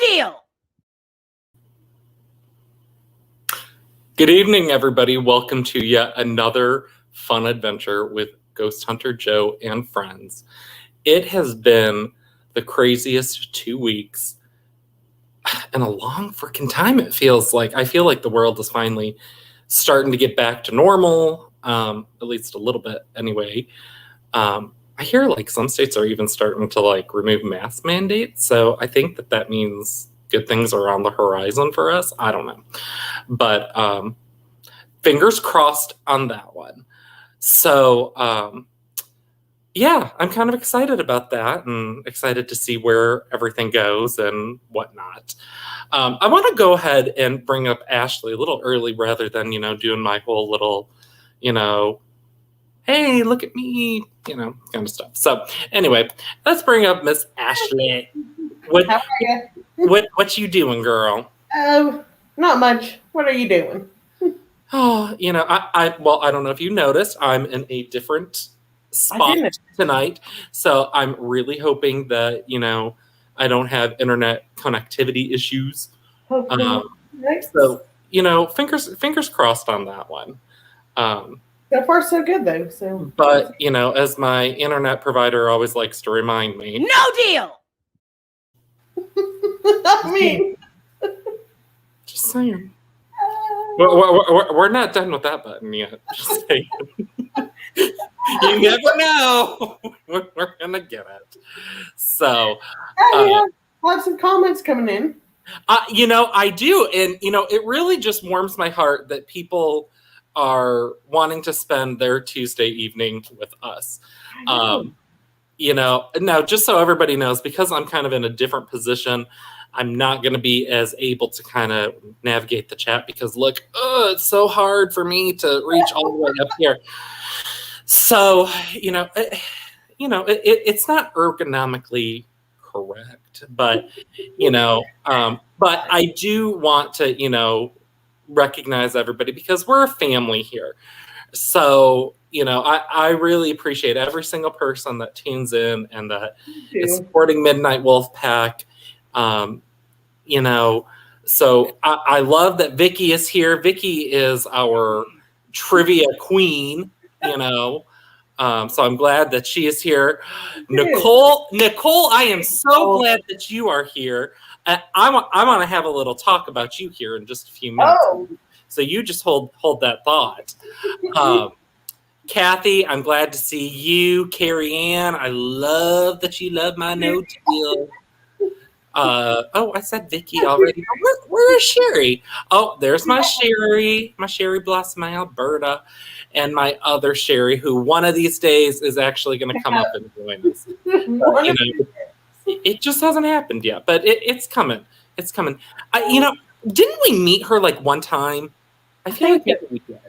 deal. Good evening, everybody. Welcome to yet another fun adventure with Ghost Hunter Joe and friends. It has been the craziest 2 weeks and a long freaking time, it feels like. I feel like the world is finally starting to get back to normal, at least a little bit anyway. I hear like some states are even starting to like remove mask mandates, so I think that means good things are on the horizon for us. I don't know. But fingers crossed on that one. So, yeah, I'm kind of excited about that and excited to see where everything goes and whatnot. I want to go ahead and bring up Ashley a little early rather than, doing my whole little, hey, look at me, kind of stuff. So anyway, let's bring up Miss Ashley. How are you? What you doing, girl? Oh, not much. What are you doing? Oh, I don't know if you noticed, I'm in a different spot tonight. So I'm really hoping that, I don't have internet connectivity issues. Next. So, fingers crossed on that one. So far, so good, though. So, but, as my internet provider always likes to remind me. No deal! I mean. Just saying. We're not done with that button yet. Just saying. You never know. We're gonna get it. So, have some comments coming in. I do, and it really just warms my heart that people are wanting to spend their Tuesday evening with us. Now just so everybody knows, because I'm kind of in a different position, I'm not going to be as able to kind of navigate the chat because look, it's so hard for me to reach all the way up here. So, it's not ergonomically correct, but, but I do want to, recognize everybody because we're a family here. So, I really appreciate every single person that tunes in and that is supporting Midnight Wolf Pack. So I love that Vicky is here. Vicky is our trivia queen, so I'm glad that she is here. Nicole, I am so glad that you are here. I want to have a little talk about you here in just a few minutes. Oh. So you just hold that thought. Kathy, I'm glad to see you. Carrie Ann, I love that you love my no deal. I said Vicky already. Where is Sherry? Oh, there's my Sherry Blossom, my Alberta, and my other Sherry, who one of these days is actually going to come up and join us. It just hasn't happened yet, but it's coming. It's coming. Didn't we meet her like one time? I feel like maybe we did.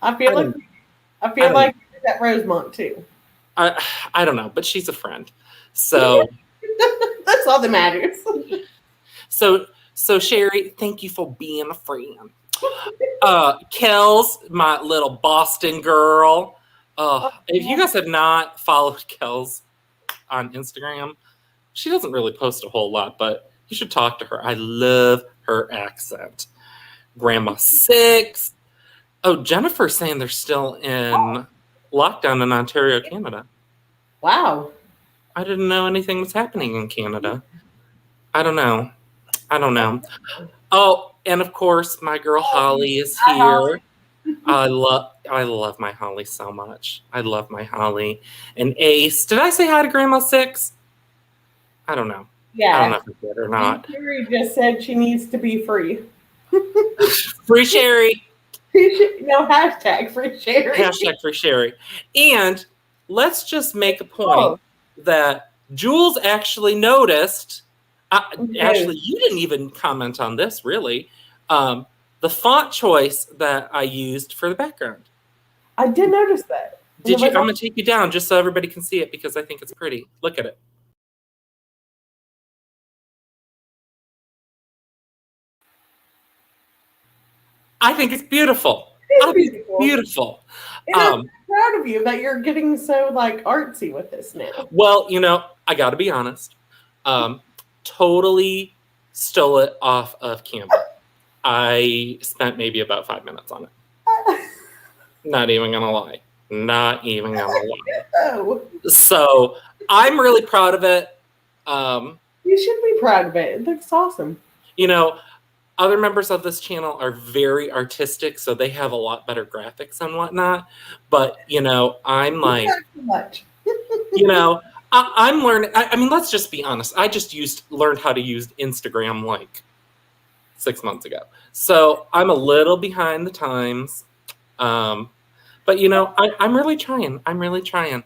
I feel like we did at Rosemont too. I don't know, but she's a friend, so. That's all that matters. So Sherry, thank you for being a friend. Kels, my little Boston girl. If you guys have not followed Kels on Instagram, she doesn't really post a whole lot, but you should talk to her. I love her accent. Grandma 6. Oh, Jennifer's saying they're still in lockdown in Ontario, Canada. Wow. I didn't know anything was happening in Canada. I don't know. Oh, and of course, my girl Holly is here. I love my Holly so much. I love my Holly. And Ace. Did I say hi to Grandma 6? I don't know. Yeah. I don't know if I did or not. Sherry just said she needs to be free. Free Sherry. No, hashtag free Sherry. Hashtag free Sherry. And let's just make a point that Jules actually noticed. Ashley, you didn't even comment on this, really. The font choice that I used for the background. I did notice that. I'm going to take you down just so everybody can see it because I think it's pretty. Look at it. I think it's beautiful. It's beautiful. I'm proud of you that you're getting so like artsy with this now. Well, I got to be honest. Totally stole it off of Canva. I spent maybe about 5 minutes on it. Not even gonna lie. Not even gonna lie. Oh, So I'm really proud of it. you should be proud of it. It looks awesome. You know, other members of this channel are very artistic, so they have a lot better graphics and whatnot. But, you know, I'm like, Not so much. you know, I'm learning. I mean, let's just be honest. I just learned how to use Instagram like 6 months ago. So I'm a little behind the times. But, you know, I'm really trying. I'm really trying.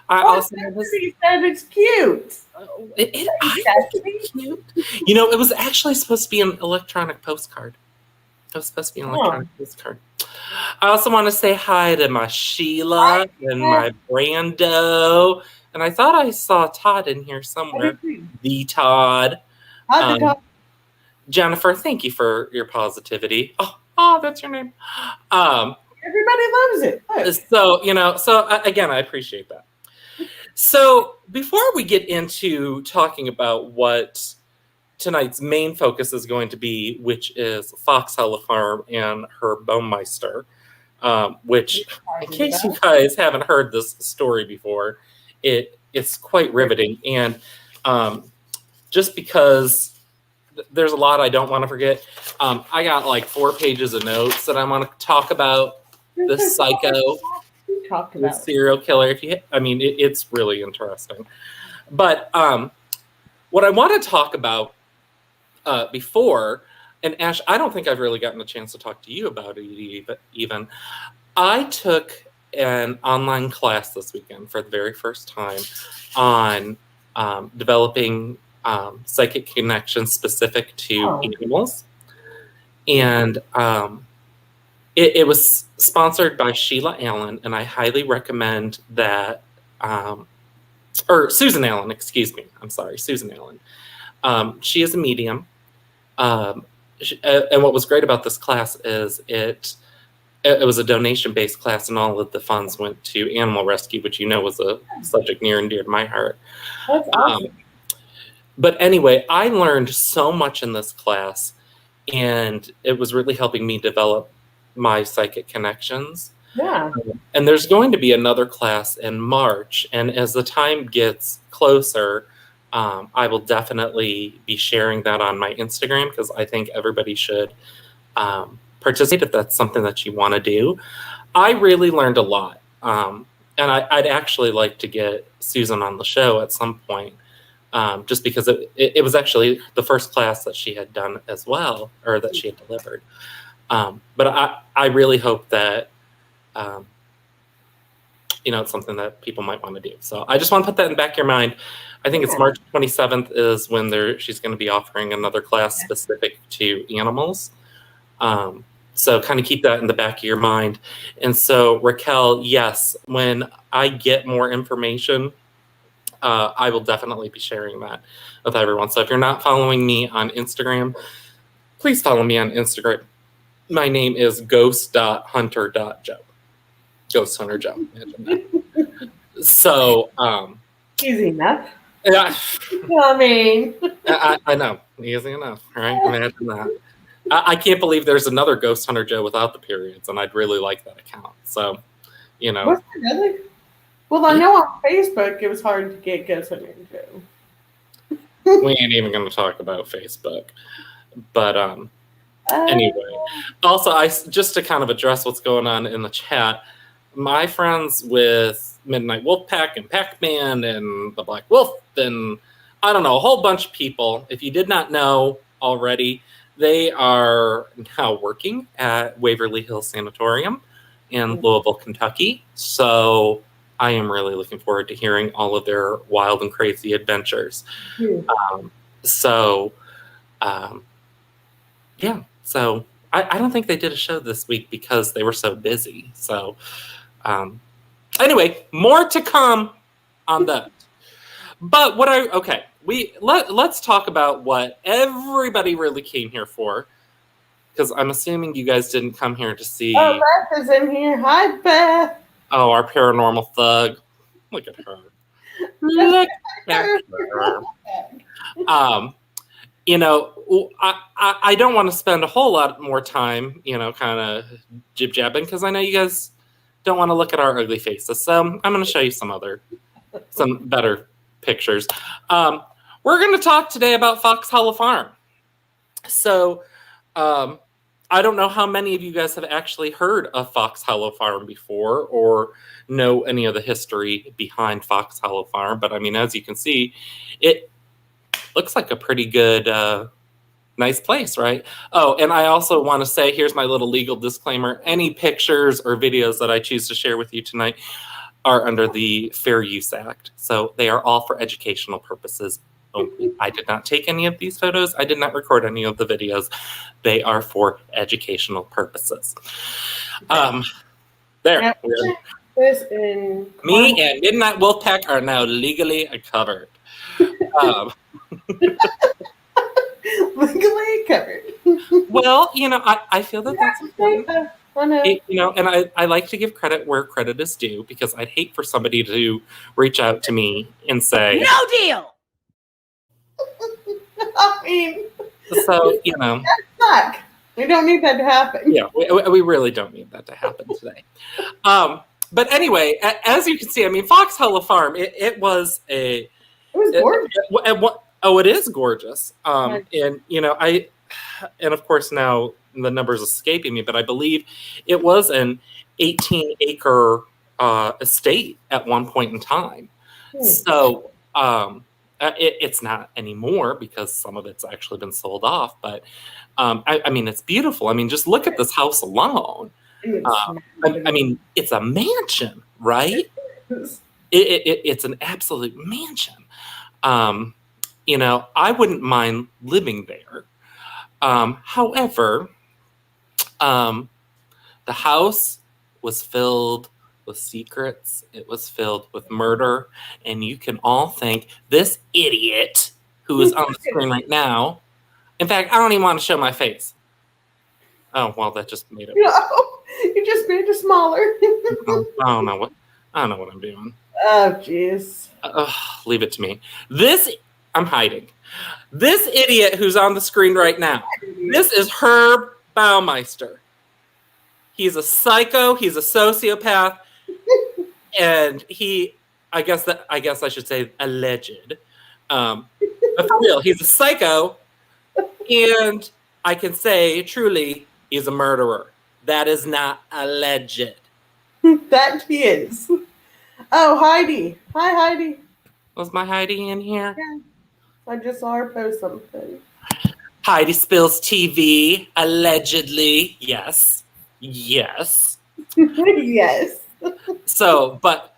I also He said it's cute. I think it's cute. You know, it was actually supposed to be an electronic postcard. It was supposed to be an electronic postcard. I also want to say hi to my Sheila and my Brando. And I thought I saw Todd in here somewhere. The Todd. Jennifer, thank you for your positivity. Oh, that's your name. Everybody loves it. Look. So, you know, again, I appreciate that. So before we get into talking about what tonight's main focus is going to be, which is Foxhella Farm and Herb Baumeister, which, in case you guys haven't heard this story before, it's quite riveting. And just because there's a lot I don't want to forget, I got like 4 pages of notes that I want to talk about. The psycho, the serial killer. It's really interesting. But what I want to talk about before, and Ash, I don't think I've really gotten a chance to talk to you about it even. I took an online class this weekend for the very first time on developing psychic connections specific to animals. And it was sponsored by Sheila Allen, and I highly recommend that, or Susan Allen, excuse me. I'm sorry, Susan Allen. She is a medium. And what was great about this class is it was a donation-based class, and all of the funds went to animal rescue, which you know was a subject near and dear to my heart. That's awesome. But anyway, I learned so much in this class, and it was really helping me develop my psychic connections. Yeah. And there's going to be another class in March, and as the time gets closer, I will definitely be sharing that on my Instagram, because I think everybody should participate if that's something that you want to do. I really learned a lot, and I'd actually like to get Susan on the show at some point, just because it was actually the first class that she had done as well, or that she had delivered. But I really hope that, it's something that people might want to do. So I just want to put that in the back of your mind. I think it's March 27th is when she's going to be offering another class specific to animals. So kind of keep that in the back of your mind. And so Raquel, yes, when I get more information, I will definitely be sharing that with everyone. So if you're not following me on Instagram, please follow me on Instagram. My name is ghost.hunter.joe. Ghost Hunter Joe. Imagine that. So, easy enough. Yeah. I mean, I know. Easy enough, right? Imagine that. I can't believe there's another Ghost Hunter Joe without the periods, and I'd really like that account. So, Was it really? Well, I know on Facebook it was hard to get Ghost Hunter Joe. We ain't even going to talk about Facebook. But anyway. Also, just to kind of address what's going on in the chat, my friends with Midnight Wolfpack and Pac-Man and the Black Wolf and I don't know, a whole bunch of people, if you did not know already, they are now working at Waverly Hills Sanatorium in Louisville, Kentucky. So I am really looking forward to hearing all of their wild and crazy adventures. So I don't think they did a show this week because they were so busy. So anyway, more to come on that. But let's talk about what everybody really came here for, because I'm assuming you guys didn't come here to see. Oh, Beth is in here. Hi, Beth. Oh, our paranormal thug. Look at her. Look at her. I don't want to spend a whole lot more time, kind of jib-jabbing, because I know you guys don't want to look at our ugly faces. So I'm going to show you some better pictures. We're going to talk today about Fox Hollow Farm. So I don't know how many of you guys have actually heard of Fox Hollow Farm before or know any of the history behind Fox Hollow Farm. But I mean, as you can see, it looks like a pretty good, nice place, right? Oh, and I also want to say, here's my little legal disclaimer. Any pictures or videos that I choose to share with you tonight are under the Fair Use Act. So they are all for educational purposes only. I did not take any of these photos. I did not record any of the videos. They are for educational purposes. There. Me and Midnight Wolfpack are now legally covered. Legally covered. Well, I feel that that's important. And I like to give credit where credit is due, because I'd hate for somebody to reach out to me and say, no deal. I mean, so suck. We don't need that to happen. Yeah, we really don't need that to happen today. But anyway, as you can see, I mean, Fox Hollow Farm, it was gorgeous. It is gorgeous. And of course now the number's escaping me, but I believe it was an 18-acre estate at one point in time. So it's not anymore, because some of it's actually been sold off. But I mean, it's beautiful. I mean, just look at this house alone. I mean, it's a mansion, right? It's an absolute mansion. I wouldn't mind living there. However, the house was filled with secrets. It was filled with murder. And you can all thank this idiot who is on the screen right now. In fact, I don't even want to show my face. Oh, well, that just made it. No, you just made it smaller. I don't know what I'm doing. Oh, jeez. Leave it to me. I'm hiding. This idiot who's on the screen right now, this is Herb Baumeister. He's a psycho. He's a sociopath. And I guess I should say alleged. But for real, he's a psycho. And I can say, truly, he's a murderer. That is not alleged. That he is. Oh, Heidi. Hi, Heidi. Was my Heidi in here? Yeah. I just saw her post something. Heidi spills TV, allegedly. Yes. Yes. Yes. So, but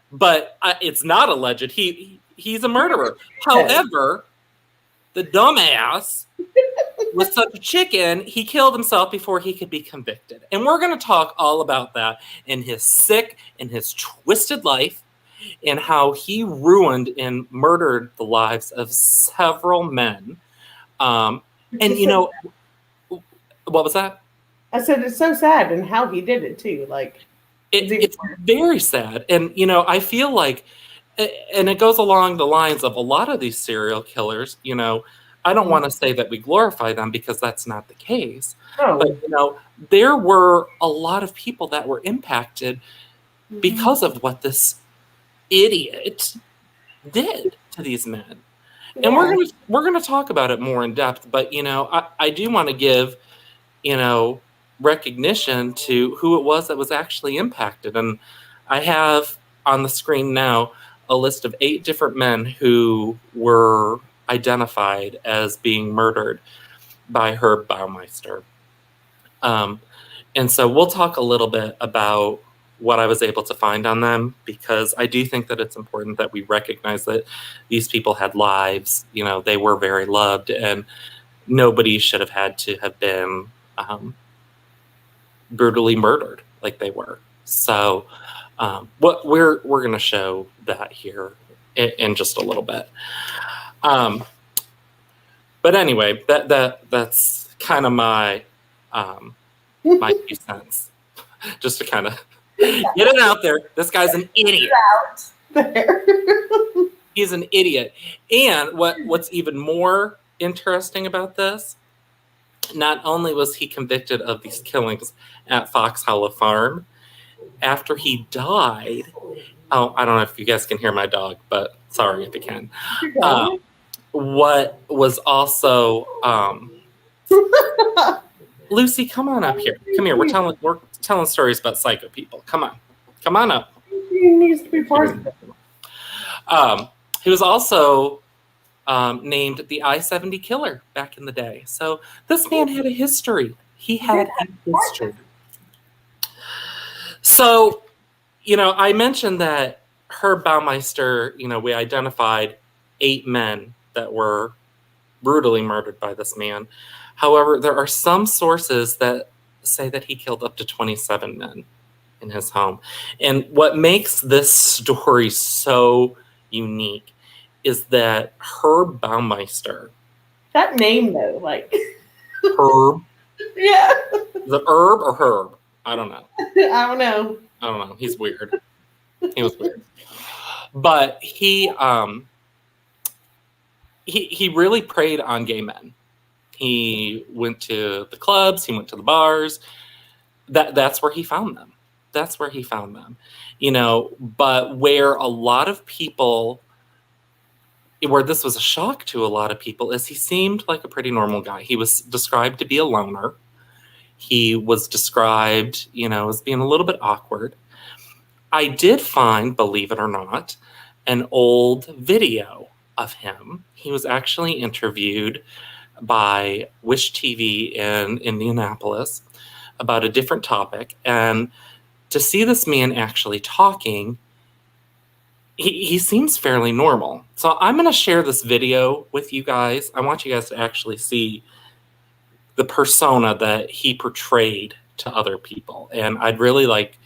it's not alleged. He's a murderer. However, the dumbass was such a chicken, he killed himself before he could be convicted. And we're going to talk all about that in his sick and his twisted life, and how he ruined and murdered the lives of several men. And what was that? I said it's so sad, and how he did it too. Like it's very sad. And I feel like, and it goes along the lines of a lot of these serial killers. I don't want to say that we glorify them, because that's not the case. Oh. But there were a lot of people that were impacted because of what this idiot did to these men. Yeah. And we're gonna talk about it more in depth. But I do want to give recognition to who it was that was actually impacted. And I have on the screen now a list of 8 different men who were identified as being murdered by Herb Baumeister. And so we'll talk a little bit about what I was able to find on them, because I do think that it's important that we recognize that these people had lives. They were very loved, and nobody should have had to have been brutally murdered like they were. So what we're going to show that here in just a little bit. But anyway, that's kind of my my 2 cents, just to kind of get it out there. This guy's an idiot. There. He's an idiot. And what's even more interesting about this? Not only was he convicted of these killings at Fox Hollow Farm, after he died, oh, I don't know if you guys can hear my dog, but sorry if you can. What was also, Lucy, come on up here. Come here. We're telling stories about psycho people. Come on up. He needs to be part of it. He was also named the I-70 killer back in the day. So this man had a history. He had a history. So, I mentioned that Herb Baumeister, we identified 8 men that were brutally murdered by this man. However, there are some sources that say that he killed up to 27 men in his home. And what makes this story so unique is that Herb Baumeister. That name, though, like. Herb? Yeah. Is it Herb or Herb? I don't know. I don't know. He's weird. He was weird. But he really preyed on gay men. He went to the clubs. He went to the bars. That's where he found them. But where a lot of people, where this was a shock to a lot of people, is he seemed like a pretty normal guy. He was described to be a loner. He was described, as being a little bit awkward. I did find, believe it or not, an old video of him. He was actually interviewed by Wish TV in Indianapolis about a different topic. And to see this man actually talking, he seems fairly normal. So I'm going to share this video with you guys. I want you guys to actually see the persona that he portrayed to other people. And I'd really like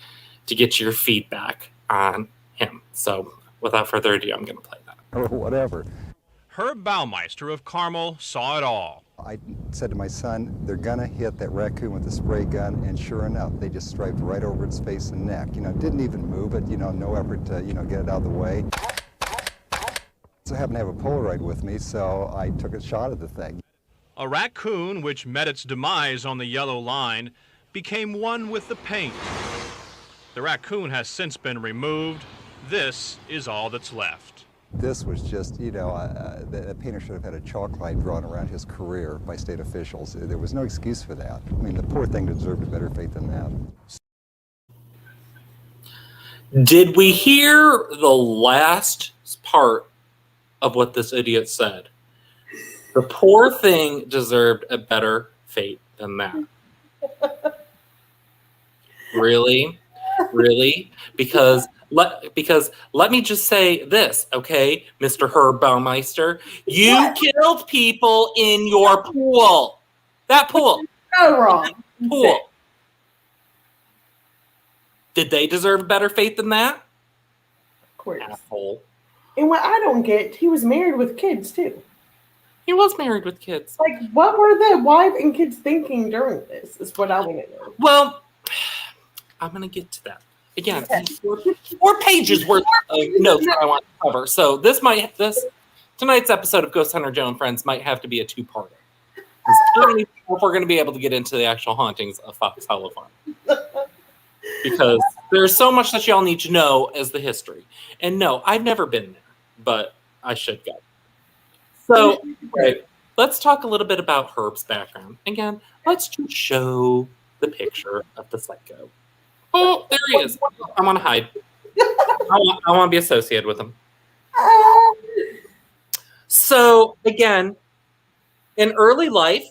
to get your feedback on him. So without further ado, I'm going to play that. Or whatever. Herb Baumeister of Carmel saw it all. I said to my son, they're gonna hit that raccoon with a spray gun, and sure enough, they just striped right over its face and neck. Didn't even move it, no effort to, get it out of the way. So I happened to have a Polaroid with me, so I took a shot at the thing. A raccoon, which met its demise on the yellow line, became one with the paint. The raccoon has since been removed. This is all that's left. This was just, the painter should have had a chalk line drawn around his career by state officials. There was no excuse for that. I mean, the poor thing deserved a better fate than that. Did we hear the last part of what this idiot said? The poor thing deserved a better fate than that. Really? Really? Because let me just say this, okay, Mr. Herb Baumeister. You killed people in your pool. That pool. So wrong. Pool. Did they deserve a better fate than that? Of course. Asshole. And what I don't get, he was married with kids, too. He was married with kids. Like, what were the wife and kids thinking during this, is what I want to know. Well, I'm going to get to that. Again, four pages worth of notes that I want to cover. So tonight's episode of Ghost Hunter Joe and Friends might have to be a 2-parter. If we're going to be able to get into the actual hauntings of Fox Hollow Farm. Because there's so much that y'all need to know as the history. And no, I've never been there, but I should go. So, okay, let's talk a little bit about Herb's background. Again, let's just show the picture of the psycho. Oh, there he is. I want to hide. I want to be associated with him. So, again, in early life,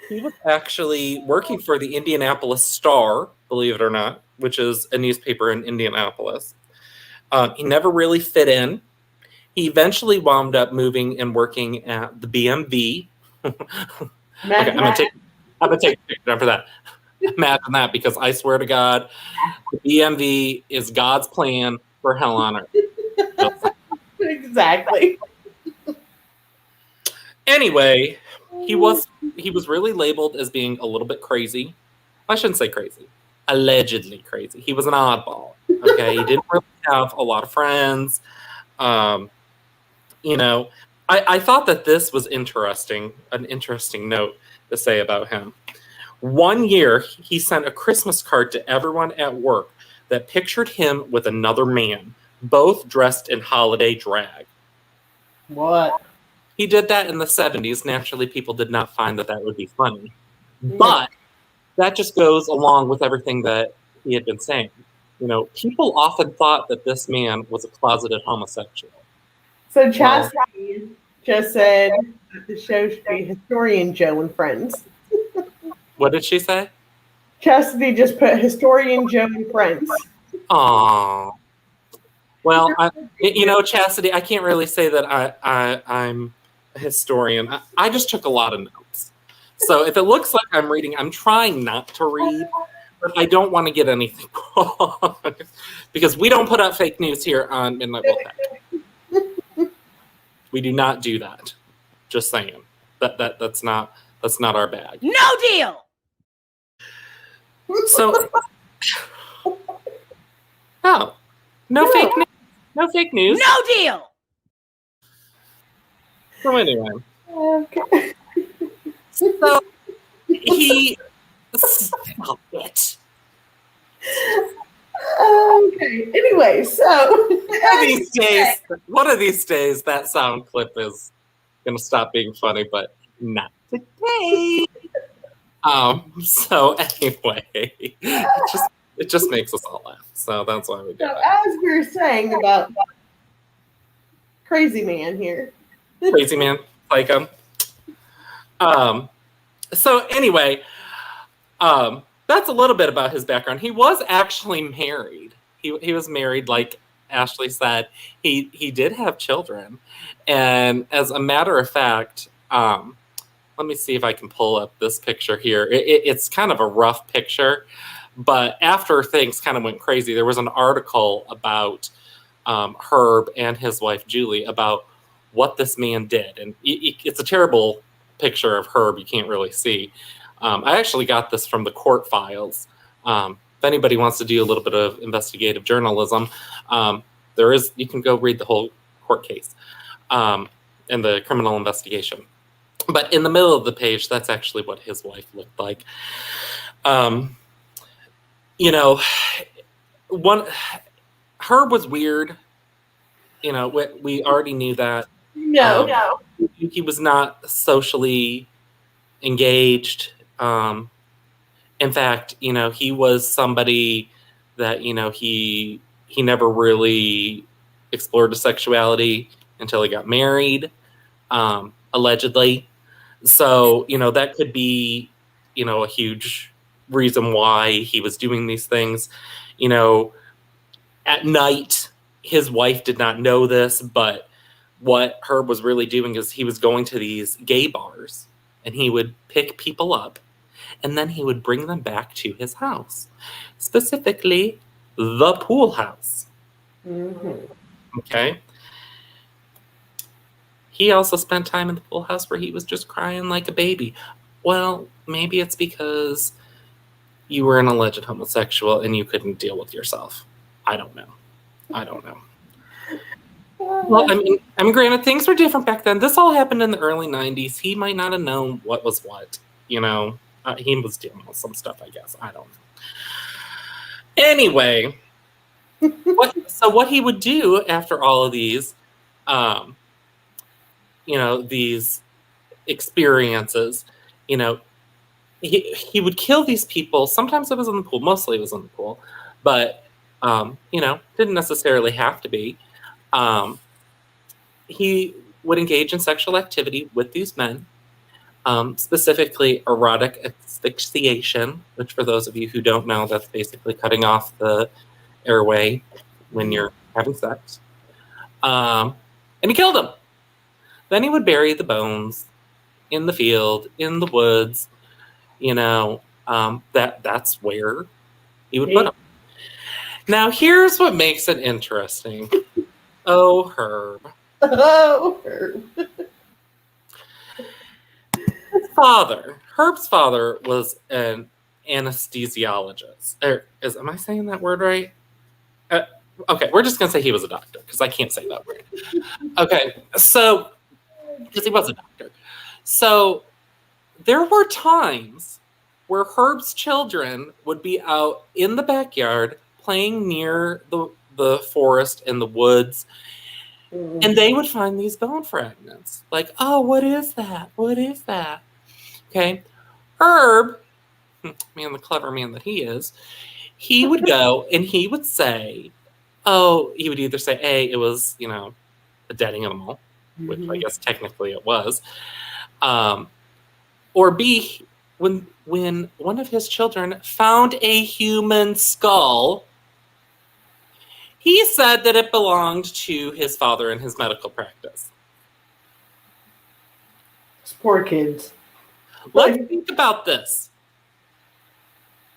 he was actually working for the Indianapolis Star, believe it or not, which is a newspaper in Indianapolis. He never really fit in. He eventually wound up moving and working at the BMV. Okay, I'm gonna take a picture for that. Imagine that, because I swear to God, the BMV is God's plan for hell on earth. Exactly. Anyway, he was really labeled as being a little bit crazy. I shouldn't say crazy. Allegedly crazy. He was an oddball. Okay, he didn't really have a lot of friends. I thought that this was interesting, an interesting note to say about him. One year, he sent a Christmas card to everyone at work that pictured him with another man, both dressed in holiday drag. What? He did that in the 70s. Naturally, people did not find that that would be funny. But that just goes along with everything that he had been saying. You know, people often thought that this man was a closeted homosexual. So Chastity just said that the show should be Historian Joe and Friends. What did she say? Chastity just put Historian Joe and Friends. Aww. Well, you know, Chastity, I can't really say that I'm a historian. I just took a lot of notes. So if it looks like I'm reading, I'm trying not to read, but I don't want to get anything wrong. Because we don't put out fake news here on Midnight Wolfpack. We do not do that. Just saying. That's not our bag. No deal! So, oh, no fake news. No fake news. No deal! So anyway, Okay. so he stop it. Okay. Anyway, so One of these days, that sound clip is gonna stop being funny, but not today. So anyway, it just makes us all laugh. So that's why we do So it. as we were saying about crazy man here. Crazy man, like him. So anyway, that's a little bit about his background. He was actually married. He was married, like Ashley said. He did have children, and as a matter of fact, let me see if I can pull up this picture here. It's kind of a rough picture, but after things kind of went crazy, there was an article about Herb and his wife Julie about what this man did, and it's a terrible picture of Herb. You can't really see. I actually got this from the court files. If anybody wants to do a little bit of investigative journalism, you can go read the whole court case and the criminal investigation. But in the middle of the page, that's actually what his wife looked like. You know, Herb was weird. You know, we already knew that. No. He was not socially engaged. In fact, you know, he was somebody that, you know, he never really explored his sexuality until he got married, allegedly. So, you know, that could be, you know, a huge reason why he was doing these things. You know, at night, his wife did not know this, but what Herb was really doing is he was going to these gay bars and he would pick people up and then he would bring them back to his house, specifically the pool house. Mm-hmm. Okay. He also spent time in the pool house where he was just crying like a baby. Well, maybe it's because you were an alleged homosexual and you couldn't deal with yourself. I don't know. Well, I mean, granted, things were different back then. This all happened in the early 90s. He might not have known what was what, you know. He was dealing with some stuff, I guess. I don't know. Anyway, what he would do after all of these, you know, these experiences, you know, he would kill these people. Sometimes it was in the pool. Mostly it was in the pool. But, you know, didn't necessarily have to be. He would engage in sexual activity with these men, specifically erotic asphyxiation, which for those of you who don't know, that's basically cutting off the airway when you're having sex. And he killed them. Then he would bury the bones in the field, in the woods. You know, that's where he would put them. Now, here's what makes it interesting. Oh, Herb. Oh, Herb. Herb's father was an anesthesiologist. Am I saying that word right? Okay, we're just going to say he was a doctor because I can't say that word. Okay, so because he was a doctor. So there were times where Herb's children would be out in the backyard playing near the forest and the woods, and they would find these bone fragments. Like, oh, what is that? What is that? Okay. Herb, man, the clever man that he is, he would go and he would say, oh, he would either say, A, it was, a dead animal, which I guess technically it was, or B, when one of his children found a human skull, he said that it belonged to his father in his medical practice. Those poor kids. Let's think about this.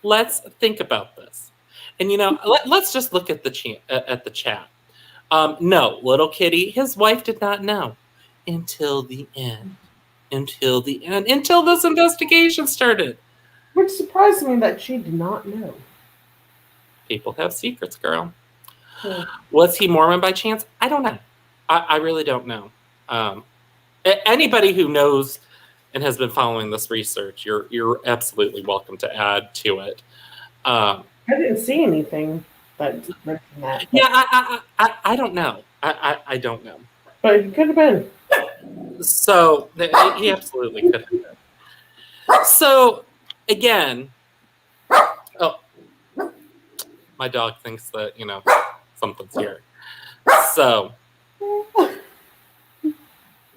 Let's think about this. And, let's just look at the chat. No, little kitty, his wife did not know until the end. Until this investigation started. Which surprised me that she did not know. People have secrets, girl. Yeah. Was he Mormon by chance? I don't know. I really don't know. Anybody who knows and has been following this research, you're absolutely welcome to add to it. I didn't see anything that mentioned that. Yeah, I don't know. I don't know. But it could have been. So he absolutely could have been. So again, oh, my dog thinks that something's here. So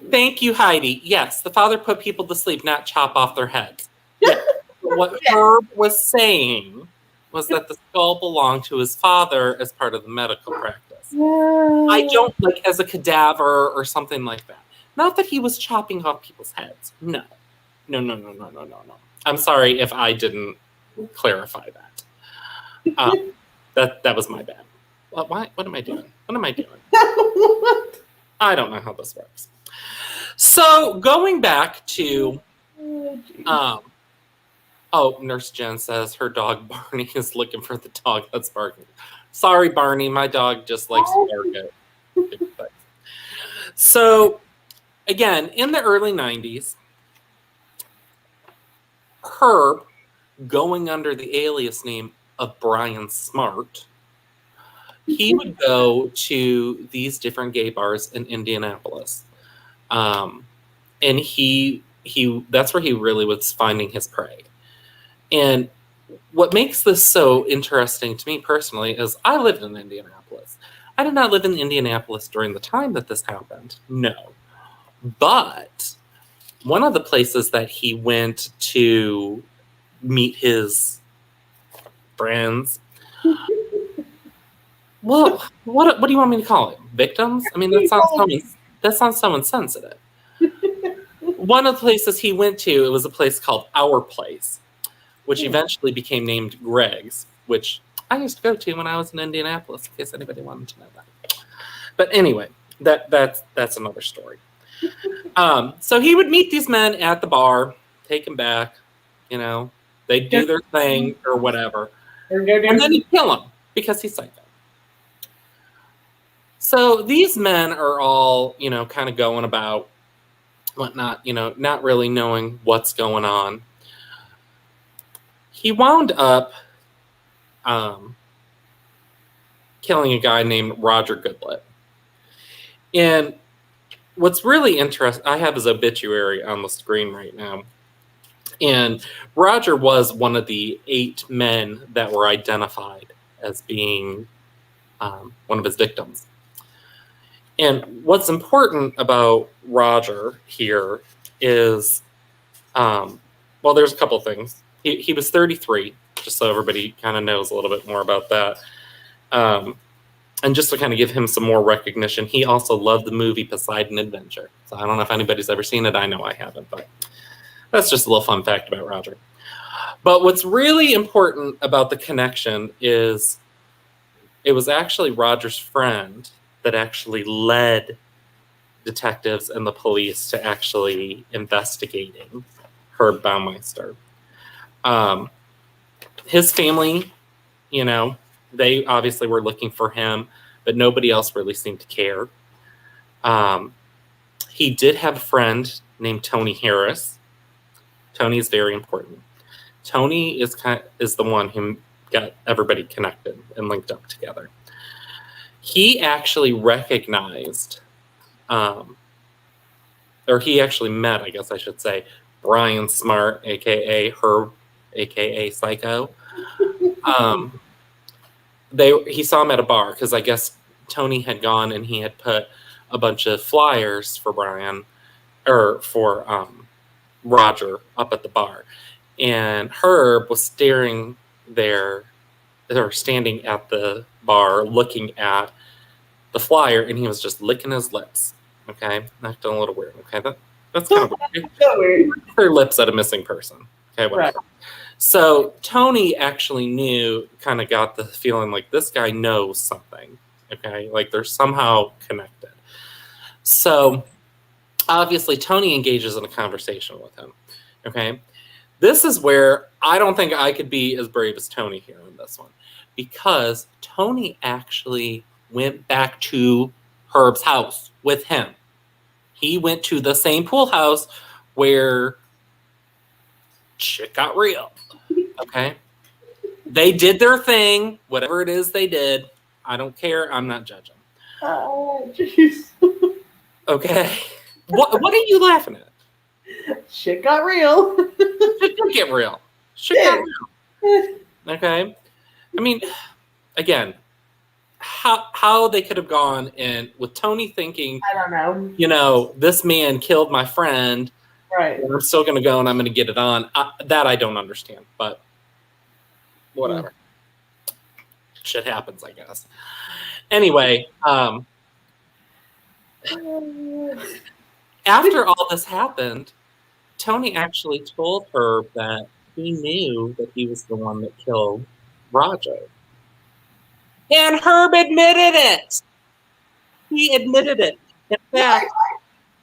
thank you, Heidi. Yes, the father put people to sleep, not chop off their heads. Yeah. What Herb was saying was that the skull belonged to his father as part of the medical practice. Yeah. I don't as a cadaver or something like that. Not that he was chopping off people's heads. No. I'm sorry if I didn't clarify that. That was my bad. What am I doing? I don't know how this works. So going back to, Nurse Jen says her dog Barney is looking for the dog that's barking. Sorry, Barney, my dog just likes to bark at. So again, in the early 90s, Herb, going under the alias name of Brian Smart, he would go to these different gay bars in Indianapolis. And he that's where he really was finding his prey. And what makes this so interesting to me personally is I lived in Indianapolis. I did not live in Indianapolis during the time that this happened. No. But one of the places that he went to meet his friends, well, what do you want me to call it? Victims? I mean, that sounds so insensitive. One of the places he went to, it was a place called Our Place, which eventually became named Greg's, which I used to go to when I was in Indianapolis, in case anybody wanted to know that. But anyway, that's another story. So he would meet these men at the bar, take them back, they'd do their thing or whatever, and then he'd kill them because he's psycho. So these men are all, kind of going about whatnot, not really knowing what's going on. He wound up killing a guy named Roger Goodlett. And what's really interesting, I have his obituary on the screen right now. And Roger was one of the 8 men that were identified as being one of his victims. And what's important about Roger here is, there's a couple things. He was 33, just so everybody kind of knows a little bit more about that. And just to kind of give him some more recognition, he also loved the movie Poseidon Adventure. So I don't know if anybody's ever seen it. I know I haven't, but that's just a little fun fact about Roger. But what's really important about the connection is it was actually Roger's friend that actually led detectives and the police to actually investigating Herb Baumeister. His family, they obviously were looking for him, but nobody else really seemed to care. He did have a friend named Tony Harris. Tony is very important. Tony is the one who got everybody connected and linked up together. He actually recognized, or he actually met, I guess I should say, Brian Smart, aka Herb, aka Psycho. He saw him at a bar because I guess Tony had gone and he had put a bunch of flyers for Brian or for Roger up at the bar, and Herb was standing at the bar looking at the flyer, and he was just licking his lips. Okay, acting a little weird. Okay, that's kind of weird. So weird. Their lips at a missing person. Okay, whatever. Right. So Tony actually kind of got the feeling like this guy knows something. Okay, like they're somehow connected. So obviously Tony engages in a conversation with him. Okay, this is where I don't think I could be as brave as Tony here on this one, because Tony actually went back to Herb's house with him. He went to the same pool house where shit got real. Okay? They did their thing, whatever it is they did. I don't care. I'm not judging. Jeez. Okay? What are you laughing at? Shit got real. Shit did get real. Shit got real. Okay? I mean, again, how they could have gone and with Tony thinking, I don't know. You know, this man killed my friend. Right. I'm still going to go and I'm going to get it on. That I don't understand, but whatever. Shit happens, I guess. Anyway, after all this happened, Tony actually told Herb that he knew that he was the one that killed Roger. And Herb admitted it. He admitted it. In fact,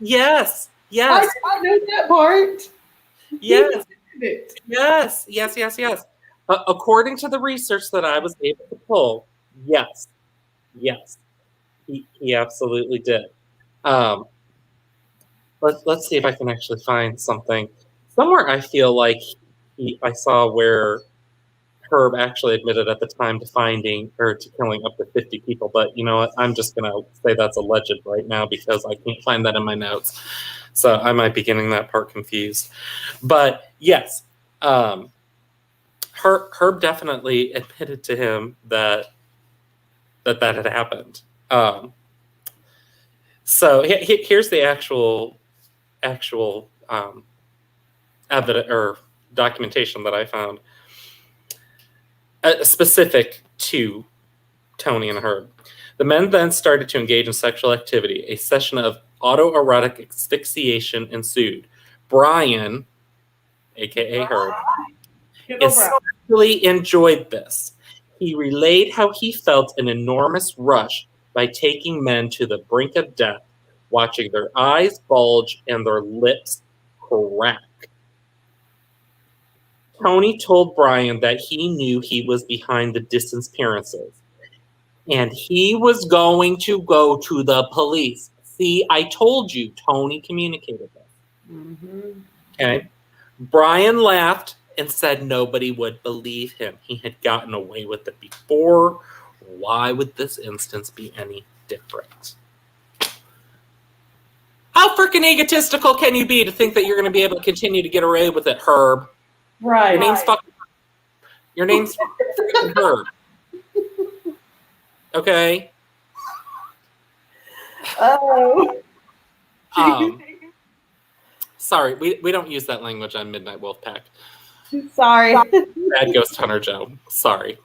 yes. I know that part. Yes. According to the research that I was able to pull, yes, he absolutely did. Let's see if I can actually find something somewhere. I feel like I saw where Herb actually admitted at the time to killing up to 50 people. But you know what? I'm just gonna say that's alleged right now because I can't find that in my notes. So I might be getting that part confused. But yes, Herb definitely admitted to him that had happened. So here's the actual evidence or documentation that I found specific to Tony and Herb. The men then started to engage in sexual activity. A session of autoerotic asphyxiation ensued. Brian, aka Herb, especially enjoyed this. He relayed how he felt an enormous rush by taking men to the brink of death, watching their eyes bulge and their lips crack. Tony told Brian that he knew he was behind the disappearances, and he was going to go to the police. See, I told you, Tony communicated this. Mm-hmm. Okay. Brian laughed and said nobody would believe him. He had gotten away with it before. Why would this instance be any different? How freaking egotistical can you be to think that you're going to be able to continue to get away with it, Herb? Right. Your name's fucking Herb. Okay? Oh. Sorry, we don't use that language on Midnight Wolfpack. Sorry. Bad Ghost Hunter Joe. Sorry.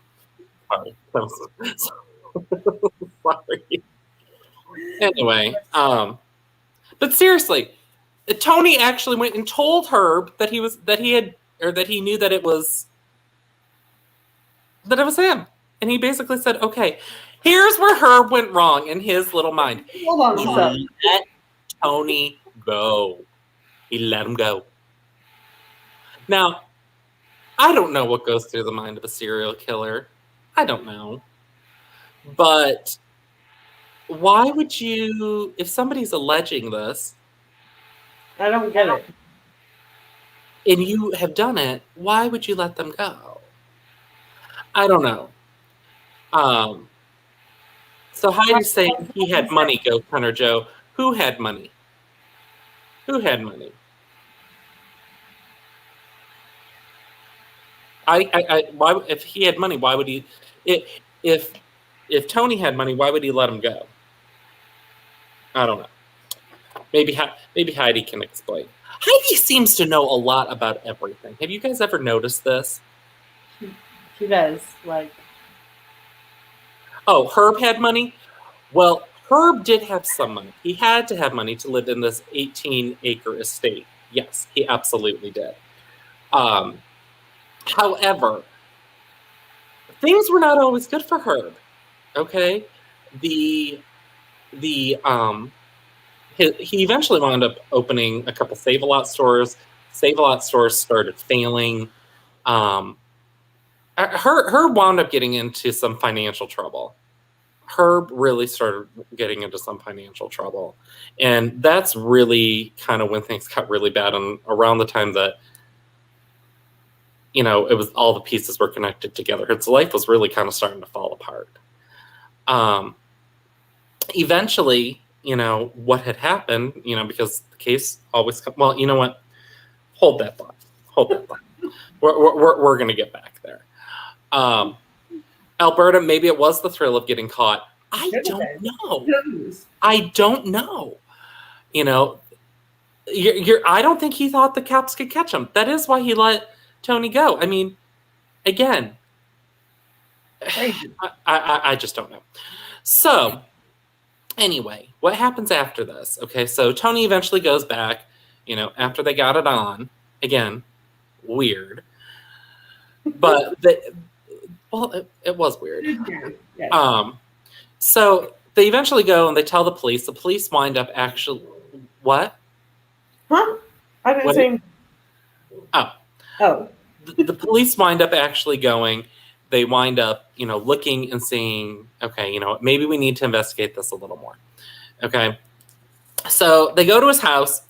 Sorry. Anyway, but seriously, Tony actually went and told Herb that he knew that it was him. And he basically said, okay, here's where Herb went wrong in his little mind. Hold on, he let Tony go. He let him go. Now, I don't know what goes through the mind of a serial killer. I don't know. But why would you, if somebody's alleging this, I don't get it. and you have done it, why would you let them go? I don't know. So Heidi's saying he had money, Ghost Hunter Joe. Who had money? Who had money? Why, if he had money, why would he? If Tony had money, why would he let him go? I don't know. Maybe Heidi can explain. Heidi seems to know a lot about everything. Have you guys ever noticed this? She does. Like, oh, Herb had money? Well, Herb did have some money. He had to have money to live in this 18-acre estate. Yes, he absolutely did. However, things were not always good for Herb. Okay? He eventually wound up opening a couple Save-A-Lot stores. Save-A-Lot stores started failing. Herb wound up getting into some financial trouble. Herb really started getting into some financial trouble. And that's really kind of when things got really bad, and around the time that, it was all the pieces were connected together. His life was really kind of starting to fall apart. Eventually, what had happened, because the case always well, you know what? Hold that thought. We're going to get back there. Alberta, maybe it was the thrill of getting caught. I don't know. I don't know. I don't think he thought the cops could catch him. That is why he let Tony go. I mean, again, I just don't know. So, anyway, what happens after this? Okay, so Tony eventually goes back, after they got it on. Again, weird. But, it was weird. Yes. So they eventually go and they tell the police. The police wind up actually... What? Huh? I didn't say... Oh. The police wind up actually going. They wind up, looking and saying, okay, maybe we need to investigate this a little more. Okay. So they go to his house.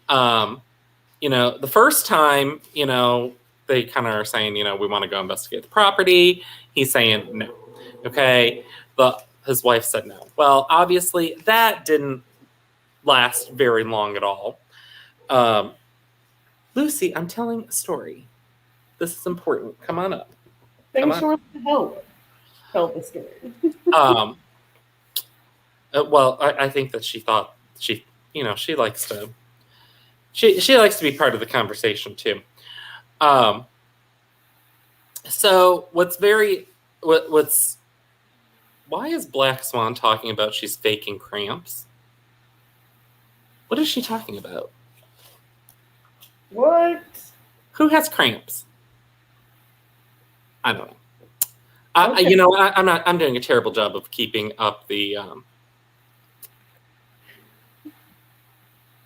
The first time, they kind of are saying, we want to go investigate the property. He's saying no. Okay. But his wife said no. Well, obviously that didn't last very long at all. Lucy, I'm telling a story. This is important. Come on up. Thanks for the help. Tell the story. Well, I think that she thought she likes to she likes to be part of the conversation too. So why is Black Swan talking about she's faking cramps? What is she talking about? What? Who has cramps? I don't know. Okay. I'm doing a terrible job of keeping up the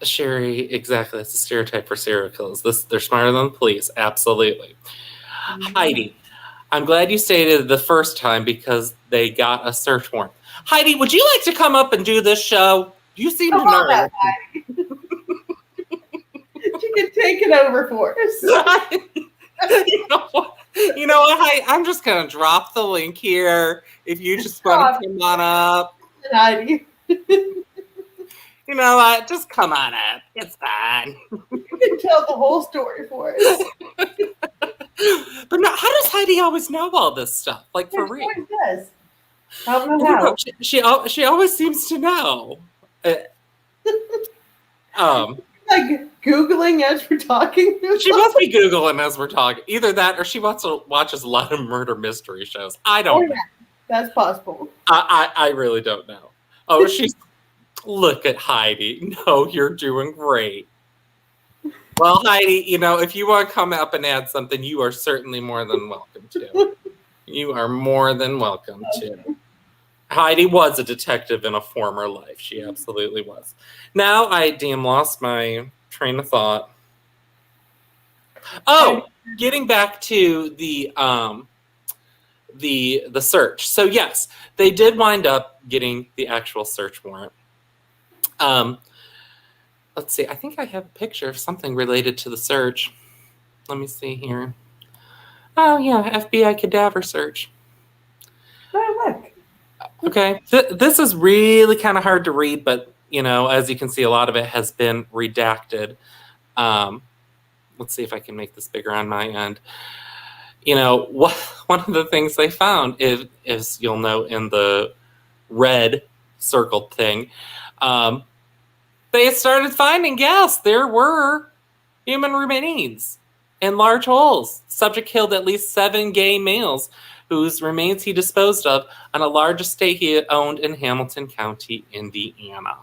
Sherry, exactly. That's a stereotype for serial killers. They're smarter than the police, absolutely. Mm-hmm. Heidi, I'm glad you stated it the first time because they got a search warrant. Heidi, would you like to come up and do this show? You seem to know. She can take it over for us. You know what? I'm just gonna drop the link here. If you just want to come on up, Heidi. You know what? Just come on up. It's fine. You can tell the whole story for us. But no, how does Heidi always know all this stuff? Like, for real? She does. I don't know how. She always seems to know. Like Googling as we're talking. She must be Googling as we're talking. Either that or she watches a lot of murder mystery shows. I don't know. That's possible. I really don't know. Oh, she's... Look at Heidi. No, you're doing great. Well, Heidi, if you want to come up and add something, you are certainly more than welcome to. You are more than welcome to. Heidi was a detective in a former life. She absolutely was. Now I lost my train of thought. Oh, getting back to the search. So yes, they did wind up getting the actual search warrant. let's see. I think I have a picture of something related to the search. Let me see here. Oh, yeah, FBI cadaver search. Oh, look. Okay, this is really kind of hard to read, but, as you can see, a lot of it has been redacted. Let's see if I can make this bigger on my end. One of the things they found is you'll note in the red circled thing, they started finding, yes, there were human remains in large holes. Subject killed at least 7 gay males whose remains he disposed of on a large estate he owned in Hamilton County, Indiana.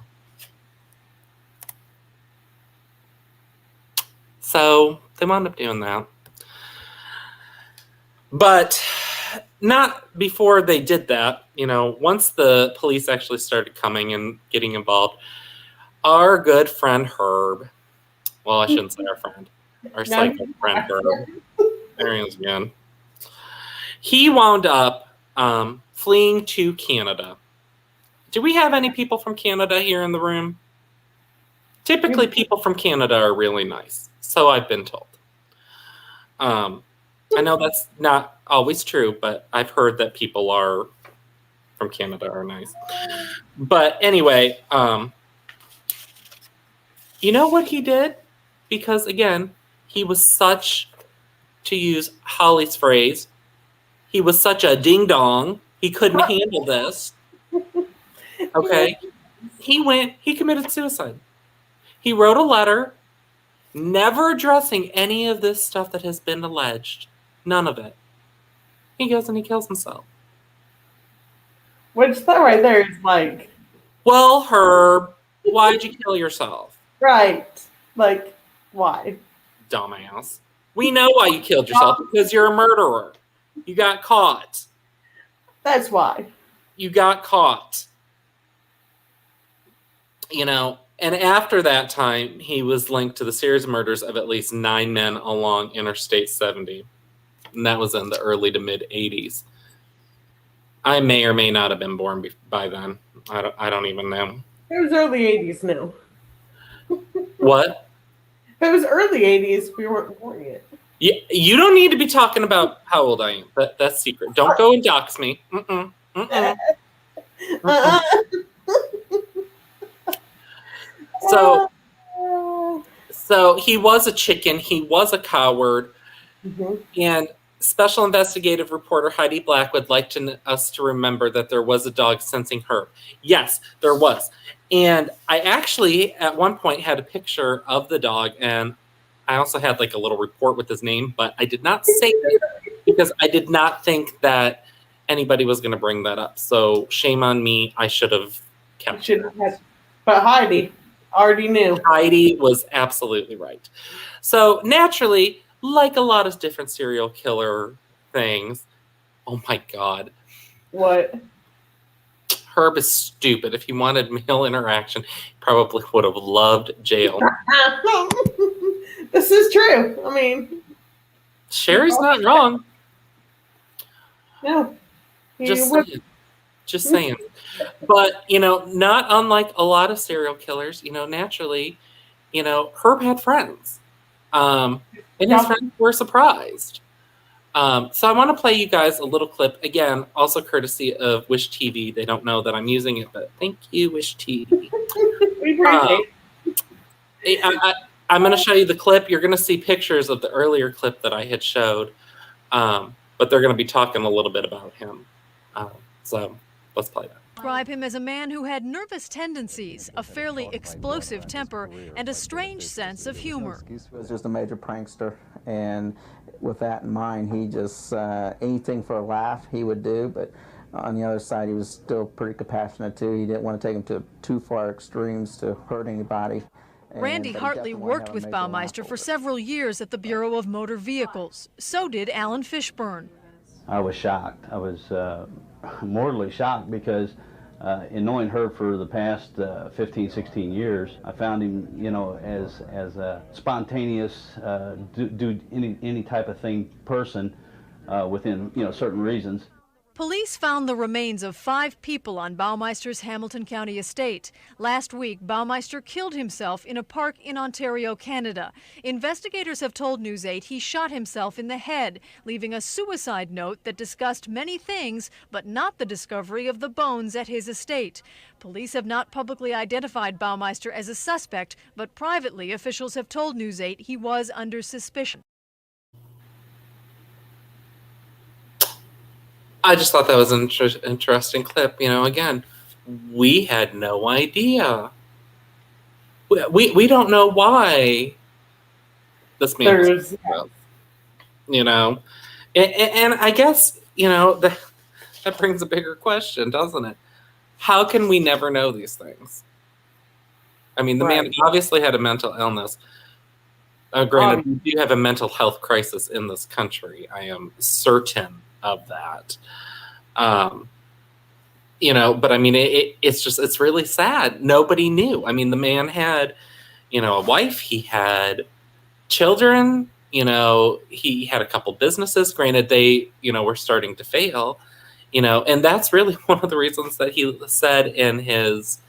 So they wound up doing that. But not before they did that. Once the police actually started coming and getting involved, our good friend Herb, well, I shouldn't say our friend, our psycho friend Herb, there he is again. He wound up fleeing to Canada. Do we have any people from Canada here in the room? Typically, people from Canada are really nice, so I've been told. I know that's not always true, but I've heard that people from Canada are nice. But anyway, you know what he did? Because, again, he was such, to use Holly's phrase, he was such a ding-dong, he couldn't handle this. Okay? He committed suicide. He wrote a letter, never addressing any of this stuff that has been alleged. None of it. He goes and he kills himself. Which that right there is like... Well, Herb, why'd you kill yourself? Right. Like, why? Dumbass. We know why you killed yourself, because you're a murderer. You got caught. That's why. You got caught. And after that time, he was linked to the series of murders of at least 9 men along Interstate 70. And that was in the early to mid 80s. I may or may not have been born by then. I don't even know. It was early 80s now. What? If it was early 80s, we weren't born yet. You don't need to be talking about how old I am. That's secret. Don't go and dox me. Mm-mm. Mm-mm. Mm-mm. So he was a chicken. He was a coward. Mm-hmm. And Special Investigative Reporter Heidi Black would like us to remember that there was a dog sensing Herb. Yes, there was. And I actually, at one point, had a picture of the dog, and I also had like a little report with his name, but I did not say it because I did not think that anybody was going to bring that up. So shame on me. I should have kept it. But Heidi already knew. Heidi was absolutely right. So naturally, like a lot of different serial killer things, oh my God. What? Herb is stupid. If he wanted male interaction, he probably would have loved jail. This is true. I mean, Sherry's not wrong. No. Just saying. But, not unlike a lot of serial killers, naturally, Herb had friends. And his friends were surprised. So I want to play you guys a little clip, again, also courtesy of Wish TV. They don't know that I'm using it, but thank you, Wish TV. We appreciate it. I'm going to show you the clip. You're going to see pictures of the earlier clip that I had showed, but they're going to be talking a little bit about him. So let's play that. Describe him as a man who had nervous tendencies, a fairly explosive temper, and a strange sense of humor. He was just a major prankster, and with that in mind, he just, anything for a laugh he would do, but on the other side, he was still pretty compassionate too. He didn't want to take him to too far extremes to hurt anybody. Randy Hartley worked with Baumeister for several years at the Bureau of Motor Vehicles. So did Alan Fishburne. I was shocked. I was mortally shocked because in knowing her for the past 15, 16 years, I found him, as a spontaneous, do any type of thing person within, certain reasons. Police found the remains of 5 people on Baumeister's Hamilton County estate. Last week, Baumeister killed himself in a park in Ontario, Canada. Investigators have told News 8 he shot himself in the head, leaving a suicide note that discussed many things, but not the discovery of the bones at his estate. Police have not publicly identified Baumeister as a suspect, but privately, officials have told News 8 he was under suspicion. I just thought that was an interesting clip. You know, again, we had no idea. We don't know why this man was, you know. And I guess, you know, that brings a bigger question, doesn't it? How can we never know these things? I mean, the man obviously had a mental illness. Granted, we do have a mental health crisis in this country. I am certain of that. You know, but I mean, it's really sad. Nobody knew. I mean, the man had, you know, a wife, he had children, you know, he had a couple businesses. Granted, they, you know, were starting to fail, you know, and that's really one of the reasons that he said in his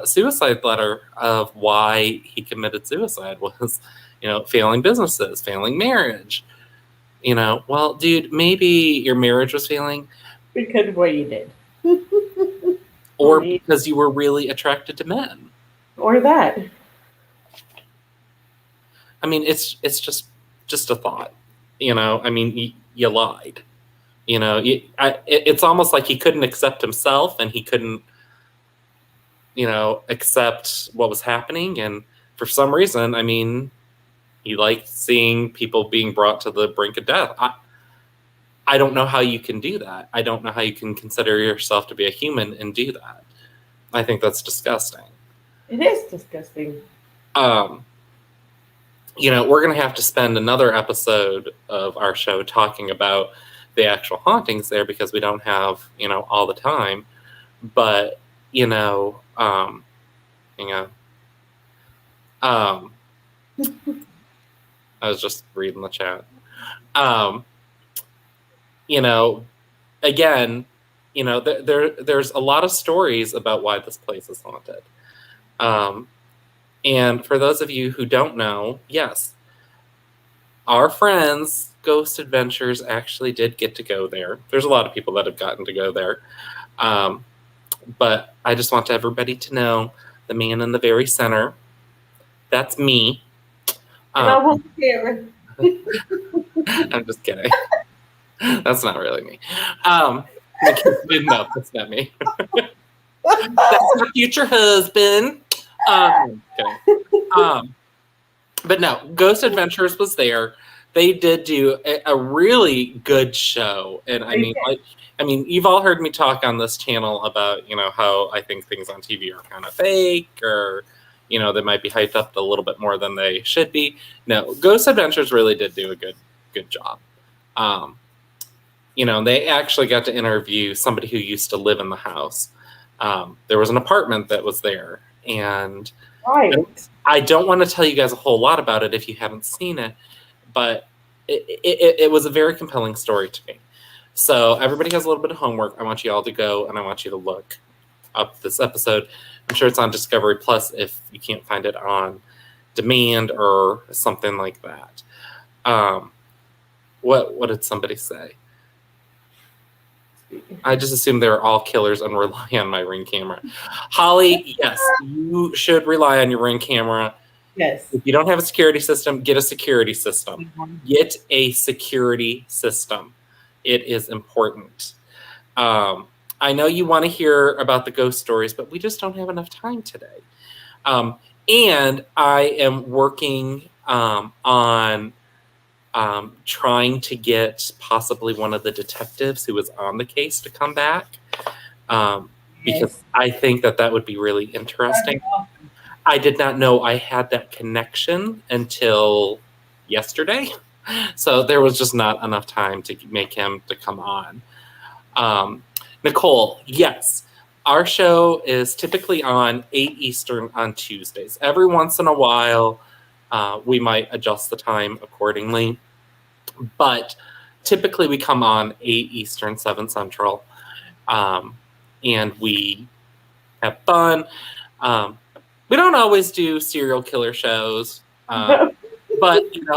suicide letter of why he committed suicide was, you know, failing businesses, failing marriage. You know, well, dude, maybe your marriage was failing. Because of what you did. Or because you were really attracted to men. Or that. I mean, it's just a thought. You know, I mean, you lied. You know, it's almost like he couldn't accept himself and he couldn't, you know, accept what was happening. And for some reason, I mean, he liked seeing people being brought to the brink of death. I don't know how you can do that. I don't know how you can consider yourself to be a human and do that. I think that's disgusting. It is disgusting. You know, we're going to have to spend another episode of our show talking about the actual hauntings there because we don't have, you know, all the time. But, you know, hang on. I was just reading the chat. You know, again, you know, there's a lot of stories about why this place is haunted. And for those of you who don't know, yes, our friends, Ghost Adventures, actually did get to go there. There's a lot of people that have gotten to go there. But I just want everybody to know the man in the very center, that's me. I'm just kidding. That's not really me. No, that's not me. That's my future husband. Kidding. But no, Ghost Adventures was there. They did do a really good show, and I mean, you've all heard me talk on this channel about, you know, how I think things on TV are kind of fake, or, you know, they might be hyped up a little bit more than they should be. No, Ghost Adventures really did do a good job. You know, they actually got to interview somebody who used to live in the house. There was an apartment that was there, and I don't want to tell you guys a whole lot about it if you haven't seen it, but it was a very compelling story to me. So everybody has a little bit of homework. I want you all to go and I want you to look up this episode. I'm sure it's on Discovery Plus if you can't find it on demand or something like that. What did somebody say? I just assume they're all killers and rely on my Ring camera. Holly, yes, you should rely on your Ring camera. Yes. If you don't have a security system, get a security system. Get a security system. It is important. I know you want to hear about the ghost stories, but we just don't have enough time today. And I am working on trying to get possibly one of the detectives who was on the case to come back, because I think that would be really interesting. I did not know I had that connection until yesterday, so there was just not enough time to make him to come on. Nicole, yes, our show is typically on 8 Eastern on Tuesdays. Every once in a while, we might adjust the time accordingly. But typically we come on 8 Eastern, 7 Central, and we have fun. We don't always do serial killer shows, but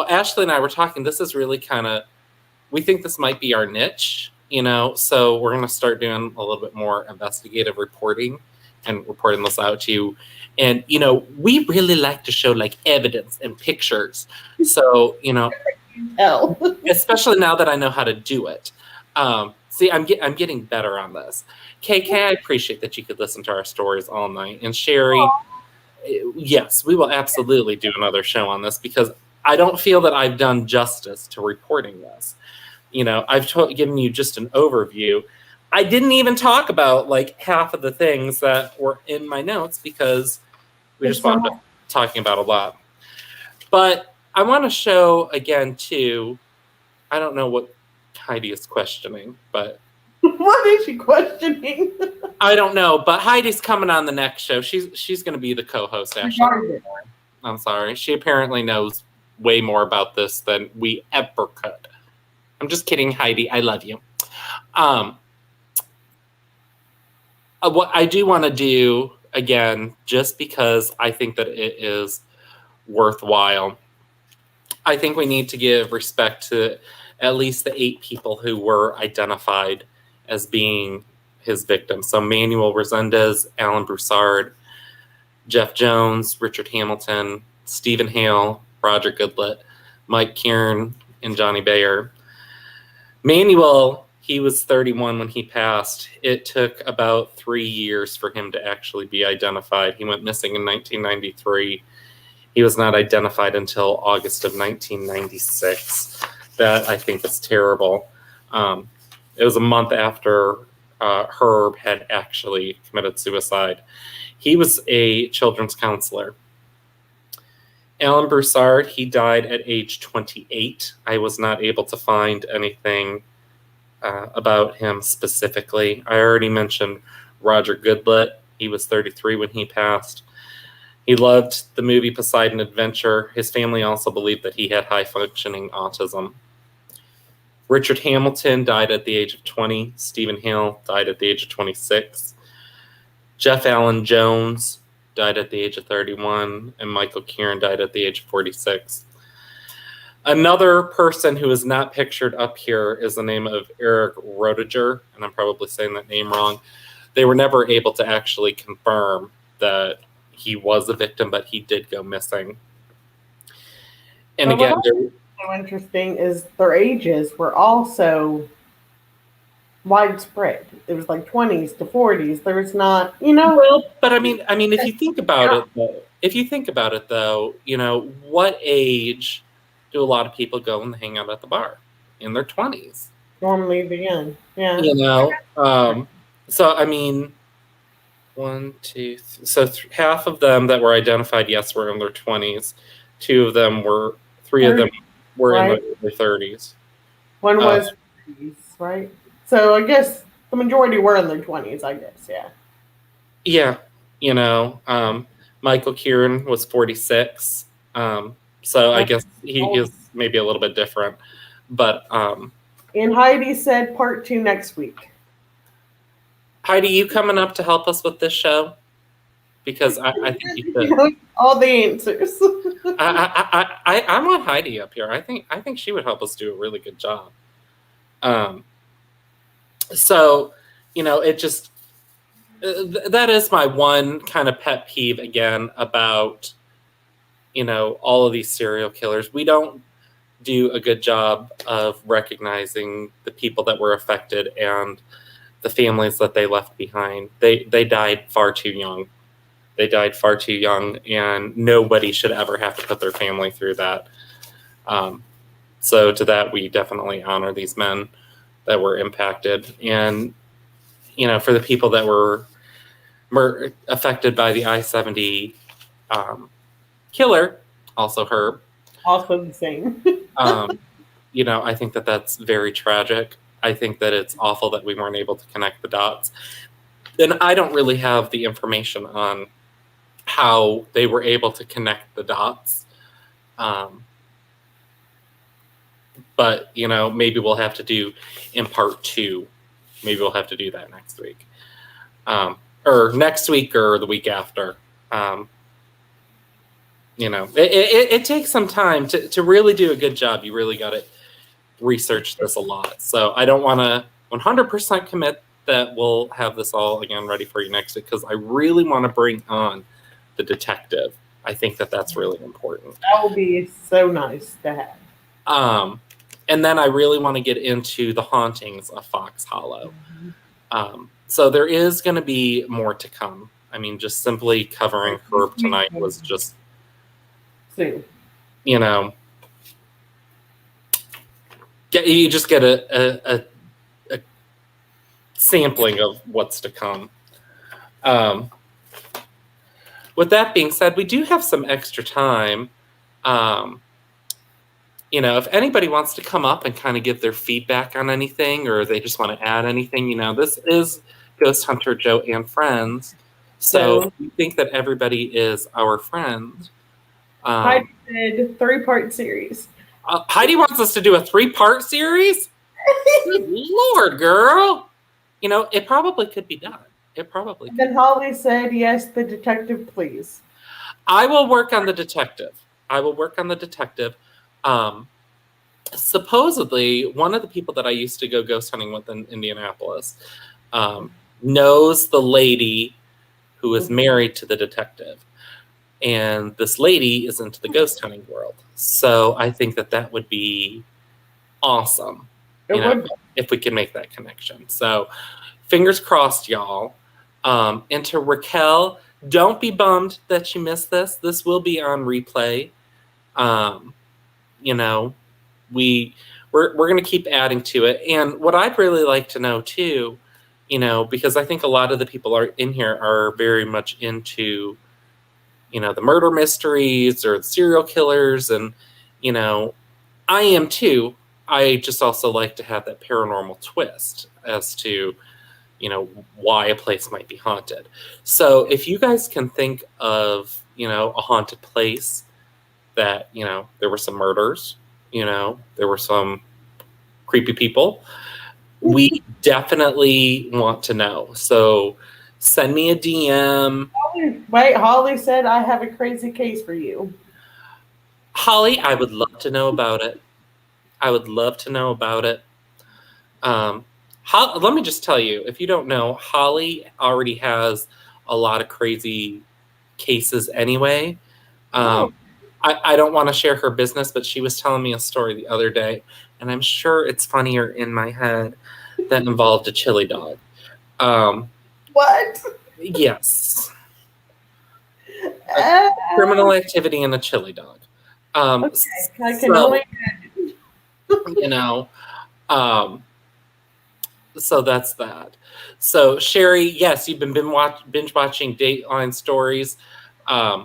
Ashley and I were talking. This is really we think this might be our niche, so we're going to start doing a little bit more investigative reporting and reporting this out to you. And, we really like to show like evidence and pictures. So, especially now that I know how to do it. See, I'm getting better on this. KK, I appreciate that you could listen to our stories all night. And Sherry, yes, we will absolutely do another show on this, because I don't feel that I've done justice to reporting this. I've given you just an overview. I didn't even talk about like half of the things that were in my notes, because we just wound up talking about a lot. But I want to show again too, I don't know what Heidi is questioning, but what is she questioning? I don't know, but Heidi's coming on the next show. She's going to be the co-host, Ashley. I'm sorry. She apparently knows way more about this than we ever could. I'm just kidding, Heidi. I love you. What I do want to do, again, just because I think that it is worthwhile, I think we need to give respect to at least the 8 people who were identified as being his victims. So Manuel Resendez, Alan Broussard, Jeff Jones, Richard Hamilton, Stephen Hale, Roger Goodlett, Mike Kieran, and Johnny Bayer. Manuel, he was 31 when he passed. It took about 3 years for him to actually be identified. He went missing in 1993. He was not identified until August of 1996. That, I think, is terrible. It was a month after Herb had actually committed suicide. He was a children's counselor. Alan Broussard, he died at age 28. I was not able to find anything about him specifically. I already mentioned Roger Goodlett. He was 33 when he passed. He loved the movie Poseidon Adventure. His family also believed that he had high-functioning autism. Richard Hamilton died at the age of 20. Stephen Hale died at the age of 26. Jeff Allen Jones died at the age of 31. And Michael Kieran died at the age of 46. Another person who is not pictured up here is the name of Eric Roediger, and I'm probably saying that name wrong. They were never able to actually confirm that he was a victim, but he did go missing. And again, so interesting is their ages were also widespread. It was like 20s to 40s. There was not, Well, but I mean, if you think about it, though, what age do a lot of people go and hang out at the bar? In their 20s. Normally the young, yeah. So I mean, 1, 2, so half of them that were identified, yes, were in their 20s. 3 of them were right. In their 30s. One was 30s, right? So I guess the majority were in their 20s, I guess, yeah. Yeah, Michael Kieran was 46. So I guess he is maybe a little bit different. But and Heidi said part 2 next week. Heidi, you coming up to help us with this show? Because I think you could. All the answers. I want Heidi up here. I think she would help us do a really good job. So, it just that is my one kind of pet peeve again about all of these serial killers. We don't do a good job of recognizing the people that were affected and the families that they left behind. They died far too young. And nobody should ever have to put their family through that. So to that, we definitely honor these men that were impacted. And, for the people that were affected by the I-70 killer, also Herb. Also the same. I think that that's very tragic. I think that it's awful that we weren't able to connect the dots. And I don't really have the information on how they were able to connect the dots. but maybe we'll have to do in part 2. Maybe we'll have to do that next week, or next week, or the week after. It takes some time to really do a good job. You really got to research this a lot. So I don't want to 100% commit that we'll have this all again ready for you next week, because I really want to bring on the detective. I think that's really important. That will be so nice to have. And then I really want to get into the hauntings of Fox Hollow. So there is going to be more to come. I mean, just simply covering Herb tonight was just, soon. You just get a sampling of what's to come. With that being said, we do have some extra time. If anybody wants to come up and kind of give their feedback on anything, or they just want to add anything, this is Ghost Hunter Joe and Friends. So if you think that everybody is our friend. Heidi did 3-part series. Heidi wants us to do a 3-part series? Good Lord, girl. It probably could be done. It probably could. Then Holly said, yes, the detective, please. I will work on the detective. Supposedly, one of the people that I used to go ghost hunting with in Indianapolis knows the lady who is married to the detective. And this lady is into the ghost hunting world. So I think that would be awesome. If we can make that connection. So fingers crossed, y'all. And to Raquel, don't be bummed that you missed this. This will be on replay. We're going to keep adding to it. And what I'd really like to know too, because I think a lot of the people are in here are very much into, the murder mysteries or the serial killers. And, I am too. I just also like to have that paranormal twist as to, why a place might be haunted. So if you guys can think of, a haunted place that, there were some murders, there were some creepy people, we definitely want to know. So send me a DM. Wait, Holly said I have a crazy case for you. Holly, I would love to know about it. Let me just tell you, if you don't know, Holly already has a lot of crazy cases anyway. I don't want to share her business, but she was telling me a story the other day, and I'm sure it's funnier in my head, that involved a chili dog. What? Yes. Criminal activity and a chili dog. Okay, I can only imagine. So that's that. So Sherry, yes, you've been binge watching Dateline stories. That's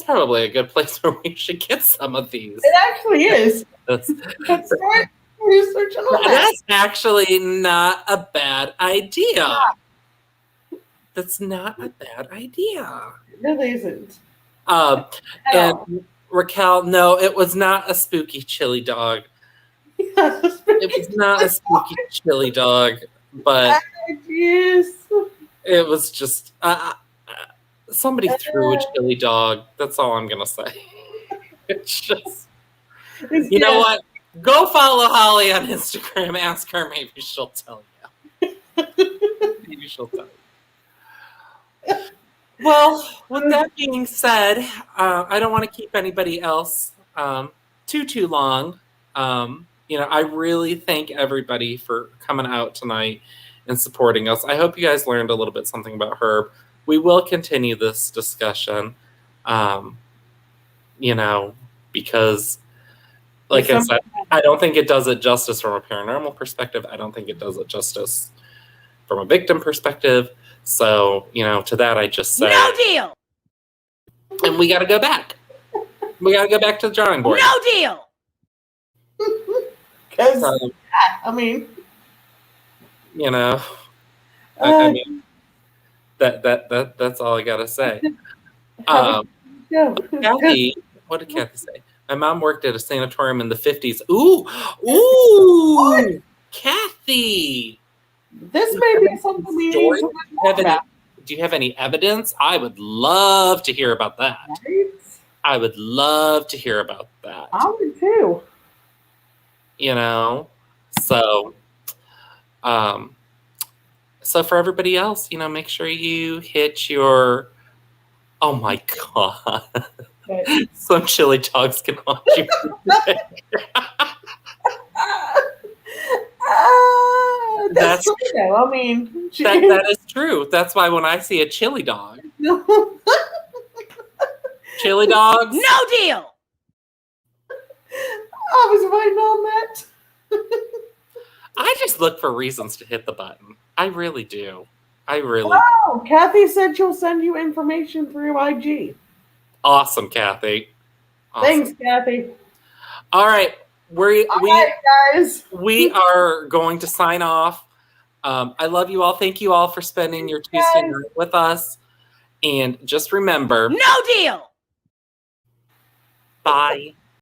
probably a good place where we should get some of these. It actually is. That's research on that. That's actually not a bad idea. That's not a bad idea. It really isn't. And Raquel, no, it was not a spooky chili dog. It was not a spooky chili dog, but it was just somebody threw a chili dog. That's all I'm gonna say. It's just, you know what? Go follow Holly on Instagram. Ask her. Maybe she'll tell you. Maybe she'll tell you. Well, with that being said, I don't want to keep anybody else too long. I really thank everybody for coming out tonight and supporting us. I hope you guys learned a little bit something about Herb. We will continue this discussion, because, like I said, I don't think it does it justice from a paranormal perspective. I don't think it does it justice from a victim perspective. So, to that, I just say, no deal. And we got to go back. We got to go baback to the drawing board. No deal. Because, that's all I gotta say. Kathy, what did Kathy say? My mom worked at a sanatorium in the 50s. Ooh, Kathy. This may be something we need to talk about. Do you have any evidence? I would love to hear about that. Right? I would love to hear about that. I would too. You know, so for everybody else, you know, make sure you hit your. Oh my God! Okay. Some chili dogs can haunt you. That's true, though. I mean, that is true. That's why when I see a chili dog, chili dogs, No deal. I was waiting on that. I just look for reasons to hit the button. I really do. I really. Oh, Kathy said she'll send you information through IG. Awesome, Kathy. Awesome. Thanks, Kathy. All right. All right, guys. We are going to sign off. I love you all. Thank you all for spending your Tuesday night with us. And just remember, No deal. bye.